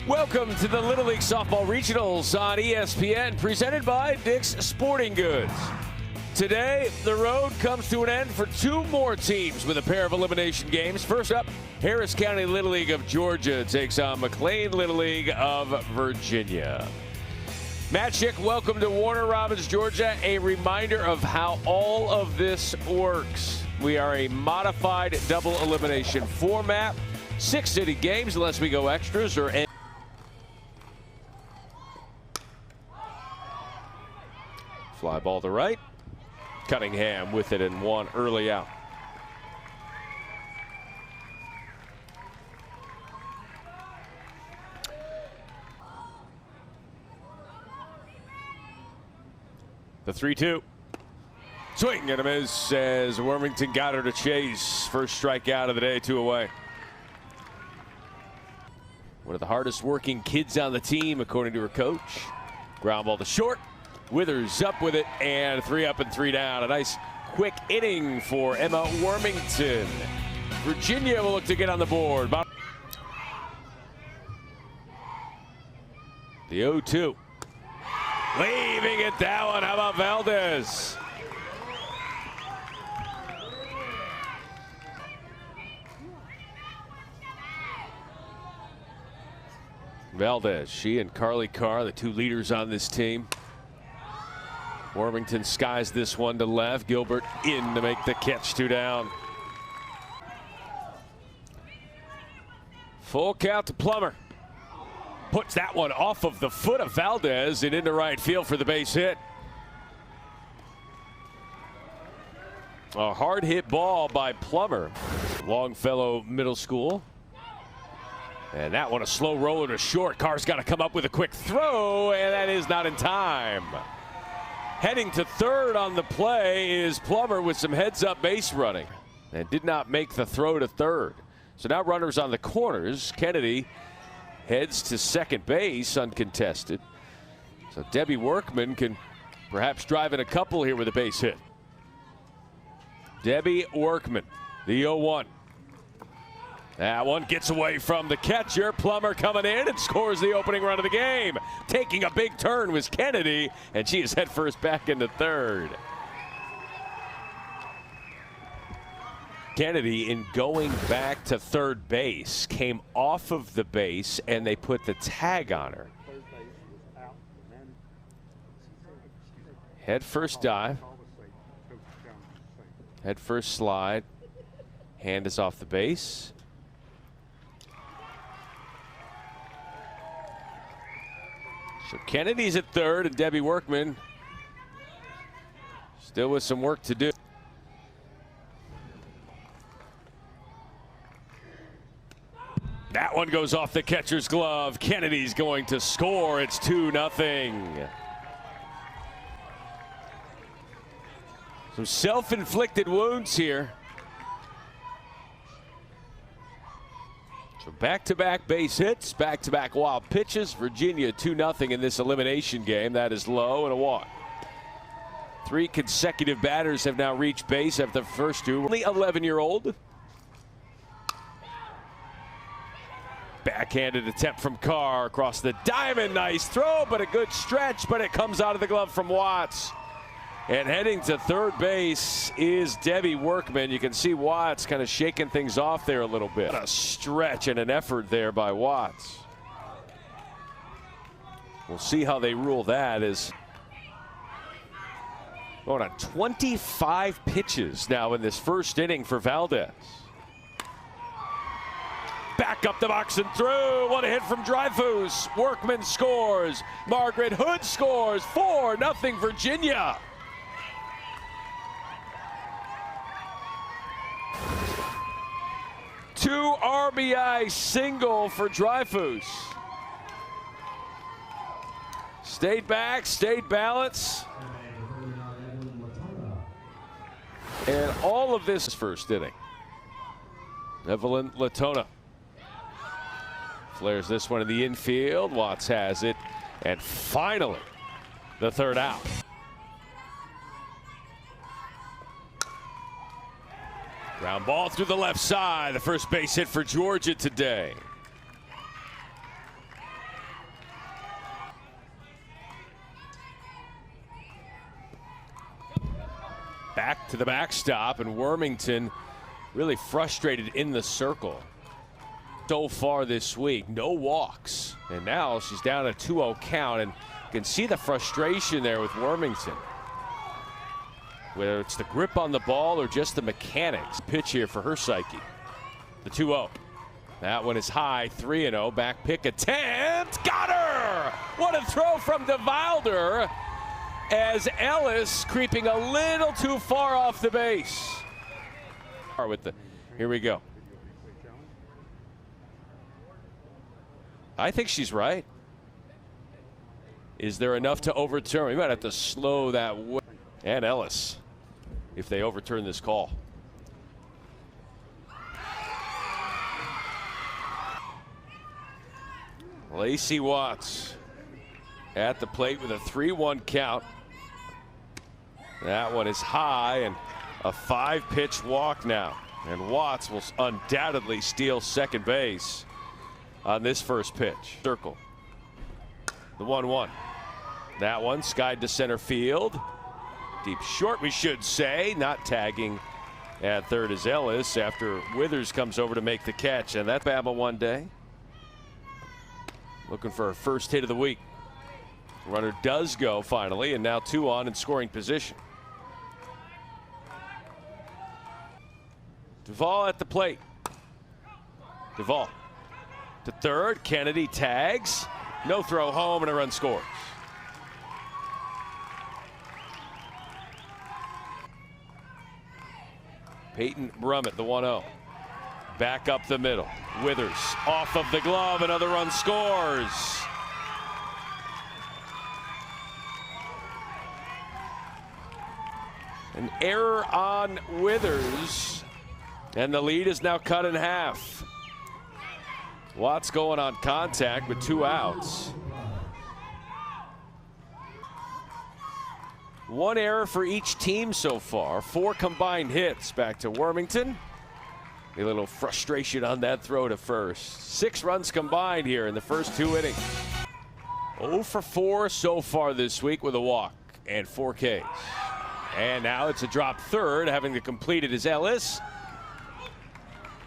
Welcome to the Little League Softball Regionals on ESPN, presented by Dick's Sporting Goods. Today, the road comes to an end for two more teams with a pair of elimination games. First up, Harris County Little League of Georgia takes on McLean Little League of Virginia. Matt Schick, welcome to Warner Robins, Georgia. A reminder of how all of this works. We are a modified double elimination format. 6 inning games unless we go extras or end. Fly ball to right. Cunningham with it and one early out. The 3-2. Swing and a miss as Wormington got her to chase. First strikeout of the day, 2 away. One of the hardest working kids on the team, according to her coach. Ground ball to short. Withers up with it, and 3 up and 3 down. A nice quick inning for Emma Wormington. Virginia will look to get on the board. The 0-2. Leaving it that one. How about Valdez? Valdez, she and Carly Carr, the 2 leaders on this team. Wormington skies this one to left. Gilbert in to make the catch, 2 down. Full count to Plummer. Puts that one off of the foot of Valdez and into right field for the base hit. A hard hit ball by Plummer. Longfellow Middle School. And that one a slow roller to short. Carr's got to come up with a quick throw, and that is not in time. Heading to third on the play is Plummer with some heads-up base running and did not make the throw to third. So now runners on the corners. Kennedy heads to second base uncontested. So Debbie Workman can perhaps drive in a couple here with a base hit. Debbie Workman, the 0-1. That one gets away from the catcher. Plummer coming in and scores the opening run of the game. Taking a big turn was Kennedy, and she is head first back into third. Kennedy, in going back to third base, came off of the base, and they put the tag on her. Head first dive. Head first slide. Hand is off the base. So Kennedy's at third, and Debbie Workman still with some work to do. That one goes off the catcher's glove. Kennedy's going to score. It's 2-0. Some self-inflicted wounds here. So back-to-back base hits, back-to-back wild pitches. Virginia 2-0 in this elimination game. That is low and a walk. 3 consecutive batters have now reached base after the first 2. Only 11-year-old. Backhanded attempt from Carr across the diamond. Nice throw, but a good stretch, but it comes out of the glove from Watts. And heading to third base is Debbie Workman. You can see Watts kind of shaking things off there a little bit. What a stretch and an effort there by Watts. We'll see how they rule that as going on 25 pitches now in this first inning for Valdez. Back up the box and through. What a hit from Dreyfus. Workman scores. Margaret Hood scores. 4-0 Virginia. Two RBI single for Dreyfus. Stayed back, stayed balanced. And all of this first inning. Evelyn Latona flares this one in the infield. Watts has it. And finally, the third out. Ground ball through the left side. The first base hit for Georgia today. back to the backstop, and Wormington really frustrated in the circle. So far this week, no walks. And now she's down a 2-0 count, and you can see the frustration there with Wormington. Whether it's the grip on the ball or just the mechanics. Pitch here for her psyche. The 2-0. That one is high, 3-0. Back pick attempt. Got her! What a throw from DeValder as Ellis creeping a little too far off the base. Here we go. I think she's right. Is there enough to overturn? We might have to slow that. And Ellis, if they overturn this call. Lacey Watts at the plate with a 3-1 count. That one is high, and a 5-pitch walk now. And Watts will undoubtedly steal second base on this first pitch. Circle. The 1-1. That one skied to center field. Deep short, we should say. Not tagging at third is Ellis after Withers comes over to make the catch. And that Bama one day. Looking for her first hit of the week. Runner does go finally, and now 2 on in scoring position. Duvall at the plate. Duvall to third. Kennedy tags. No throw home, and a run scores. Peyton Brummett, the 1-0. Back up the middle. Withers off of the glove. Another run scores. An error on Withers, and the lead is now cut in half. Watts going on contact with 2 outs. 1 error for each team so far. 4 combined hits back to Wormington. A little frustration on that throw to first. 6 runs combined here in the first 2 innings. 0 for 4 so far this week with a walk and 4 Ks. And now it's a drop third. Having to complete it is Ellis.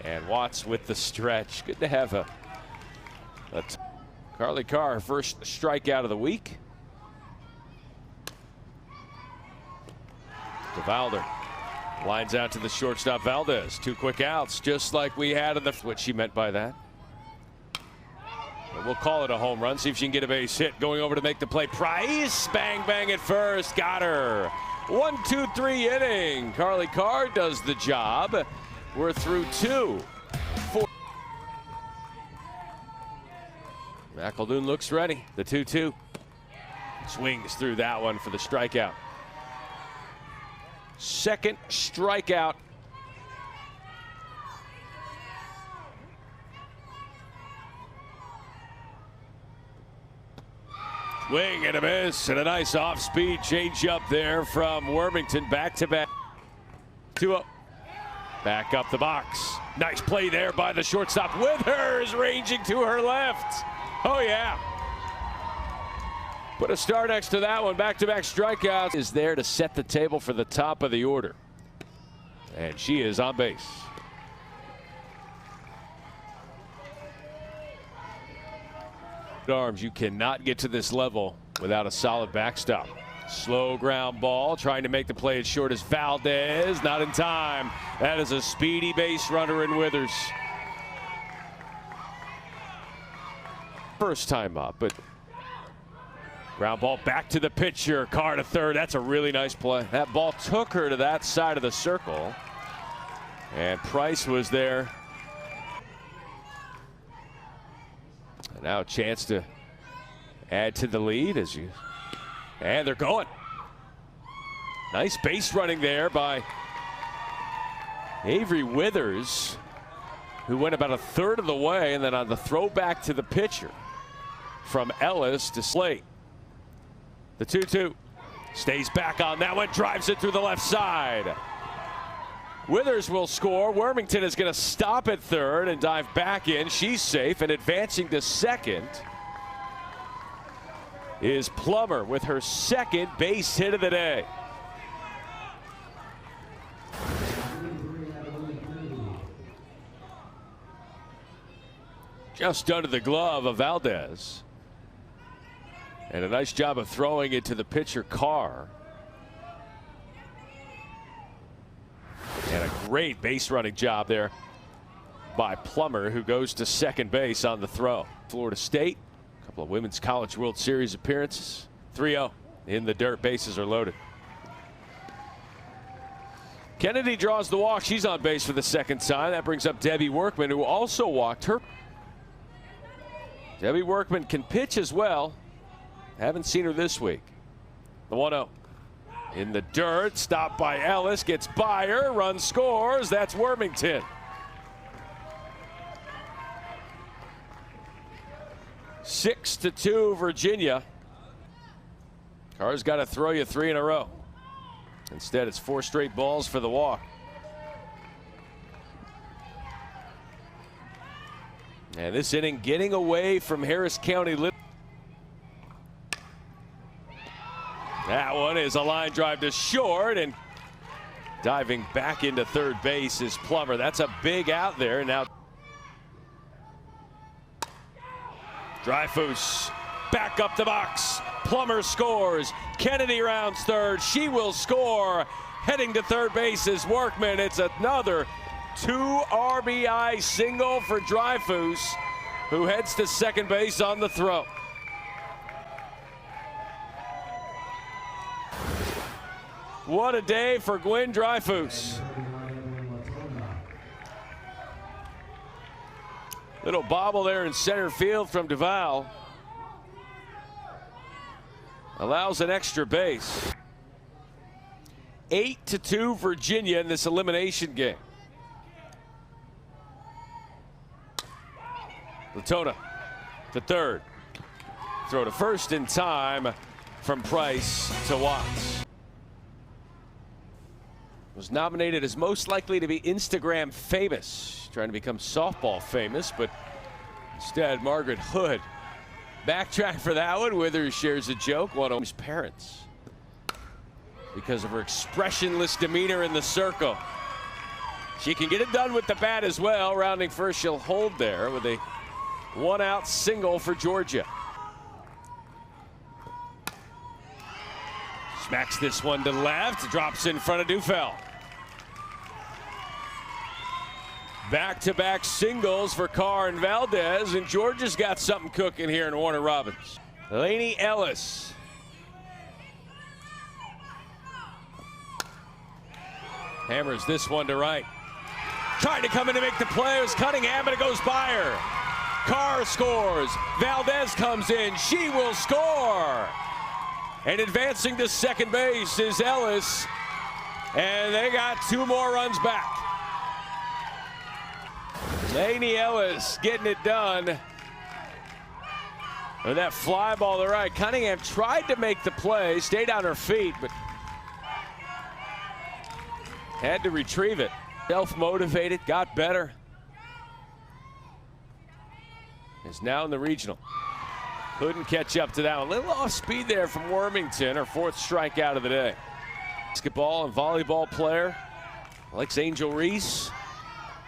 And Watts with the stretch. Good to have a Carly Carr, first strikeout of the week. DeValder lines out to the shortstop Valdez. 2 quick outs, just like we had in the. What she meant by that. And we'll call it a home run. See if she can get a base hit. Going over to make the play. Price, bang bang at first. Got her. 1, 2, 3 inning. Carly Carr does the job. We're through 2. 4. McLean looks ready. The 2-2. Swings through that one for the strikeout. Second strikeout. Swing and a miss, and a nice off-speed change-up there from Wormington. Back-to-back. 2-0. Back up the box. Nice play there by the shortstop. Withers ranging to her left. Oh, yeah. Put a star next to that one. Back-to-back strikeouts is there to set the table for the top of the order. And she is on base. Arms, you cannot get to this level without a solid backstop. Slow ground ball, trying to make the play as short as Valdez. Not in time. That is a speedy base runner in Withers. First time up, but ground ball back to the pitcher. Carr to third. That's a really nice play. That ball took her to that side of the circle. And Price was there. And now a chance to add to the lead as you. And they're going. Nice base running there by Avery Withers, who went about a third of the way, and then on the throw back to the pitcher from Ellis to Slate. The 2-2 stays back on that one, drives it through the left side. Withers will score. Wormington is going to stop at third and dive back in. She's safe, and advancing to second is Plummer with her second base hit of the day. Just under the glove of Valdez. And a nice job of throwing it to the pitcher, Carr. And a great base running job there by Plummer, who goes to second base on the throw. Florida State, a couple of Women's College World Series appearances. 3-0 in the dirt. Bases are loaded. Kennedy draws the walk. She's on base for the second time. That brings up Debbie Workman, who also walked her. Debbie Workman can pitch as well. Haven't seen her this week. The 1-0. In the dirt, stopped by Ellis, gets by her, run scores. That's Wormington. 6-2 Virginia. Carr's got to throw you 3 in a row. Instead, it's 4 straight balls for the walk. And this inning getting away from Harris County. That one is a line drive to short, and diving back into third base is Plummer. That's a big out there. Now Dreyfus back up the box. Plummer scores. Kennedy rounds third. She will score. Heading to third base is Workman. It's another 2 RBI single for Dreyfus, who heads to second base on the throw. What a day for Gwen Dreyfus. Little bobble there in center field from Duval. Allows an extra base. 8-2 Virginia in this elimination game. Latona to third. Throw to first in time from Price to Watts. Was nominated as most likely to be Instagram famous, trying to become softball famous, but instead Margaret Hood. Backtrack for that one. Withers shares a joke. One of his parents, because of her expressionless demeanor in the circle. She can get it done with the bat as well. Rounding first, she'll hold there with a 1-out single for Georgia. Smacks this one to left, drops in front of Dufel. Back-to-back singles for Carr and Valdez, and Georgia's got something cooking here in Warner Robins. Lainey Ellis. Hammers this one to right. Trying to come in to make the play. It was Cunningham, but it goes by her. Carr scores. Valdez comes in. She will score. And advancing to second base is Ellis. And they got 2 more runs back. Lainey Ellis getting it done. With that fly ball to right. Cunningham tried to make the play, stayed on her feet, but had to retrieve it. Self-motivated, got better. Is now in the regional. Couldn't catch up to that one. A little off speed there from Wormington, her 4th strikeout of the day. Basketball and volleyball player, Alex Angel Reese,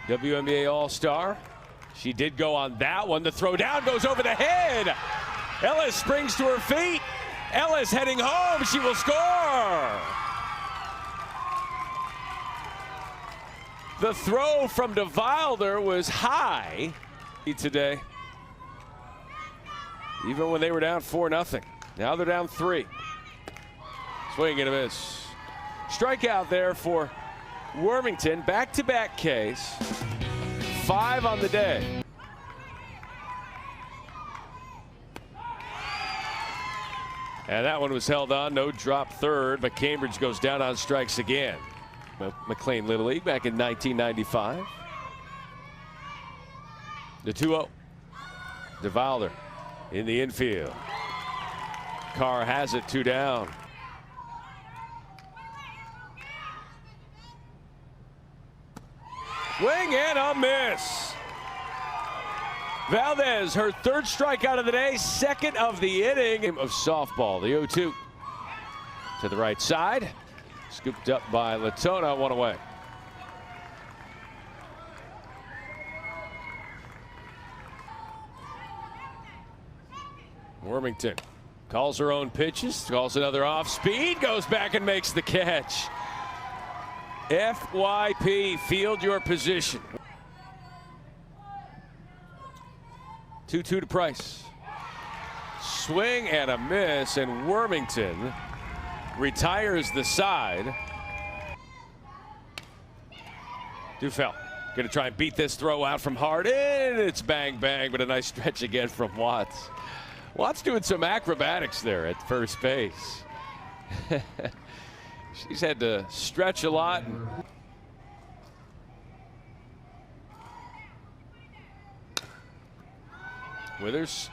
WNBA All-Star. She did go on that one. The throw down goes over the head. Ellis springs to her feet. Ellis heading home. She will score. The throw from DeVilder was high today, even when they were down 4-0. Now they're down 3. Swing and a miss. Strikeout there for Wormington. Back-to-back Ks. 5 on the day. And that one was held on. No drop third, but Cambridge goes down on strikes again. McLean Little League back in 1995. The 2-0. DeVilder in the infield. Carr has it, 2 down. Swing and a miss. Valdez, her 3rd strikeout of the day, 2nd of the inning of softball. The 0-2 to the right side. Scooped up by Latona, 1 away. Wormington calls her own pitches, calls another off speed, goes back and makes the catch. FYP, field your position. 2-2 to Price. Swing and a miss, and Wormington retires the side. Dufell going to try and beat this throw out from Hardin. It's bang, bang, but a nice stretch again from Watts. Watts doing some acrobatics there at first base. She's had to stretch a lot. Withers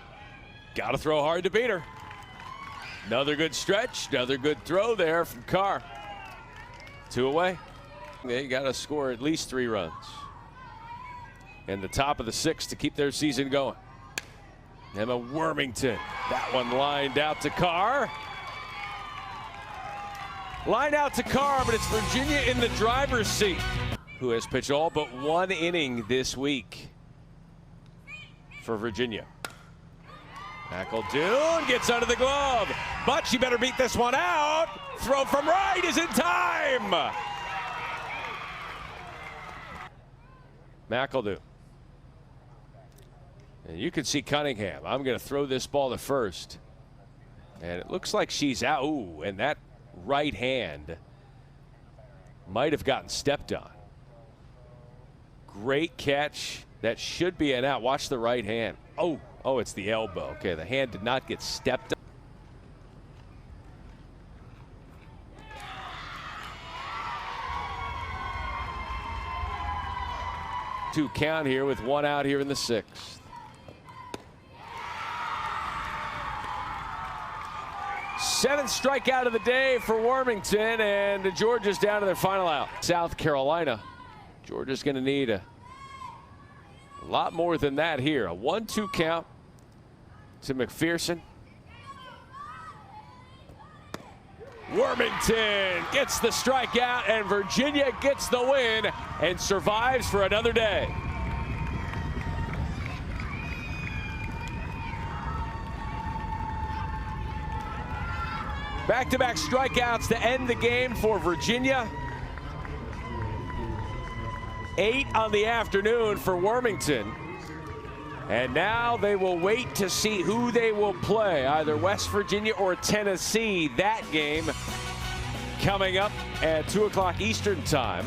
got to throw hard to beat her. Another good stretch, another good throw there from Carr. 2 away. They got to score at least 3 runs. And the top of the 6th to keep their season going. Emma Wormington. That one lined out to Carr. Line out to Carr, but it's Virginia in the driver's seat, who has pitched all but 1 inning this week for Virginia. McLean gets under the glove, but she better beat this one out. Throw from right is in time. McLean. And you can see Cunningham. I'm going to throw this ball to first. And it looks like she's out. Ooh, and that right hand might have gotten stepped on. Great catch. That should be an out. Watch the right hand. Oh, it's the elbow. Okay, the hand did not get stepped on. 2 count here with 1 out here in the 6th. Seventh strikeout of the day for Wormington, and Georgia's down to their final out. South Carolina. Georgia's going to need a lot more than that here. A 1-2 count to McPherson. Wormington gets the strikeout, and Virginia gets the win and survives for another day. Back-to-back strikeouts to end the game for Virginia. 8 on the afternoon for Wormington. And now they will wait to see who they will play, either West Virginia or Tennessee. That game coming up at 2 o'clock Eastern time.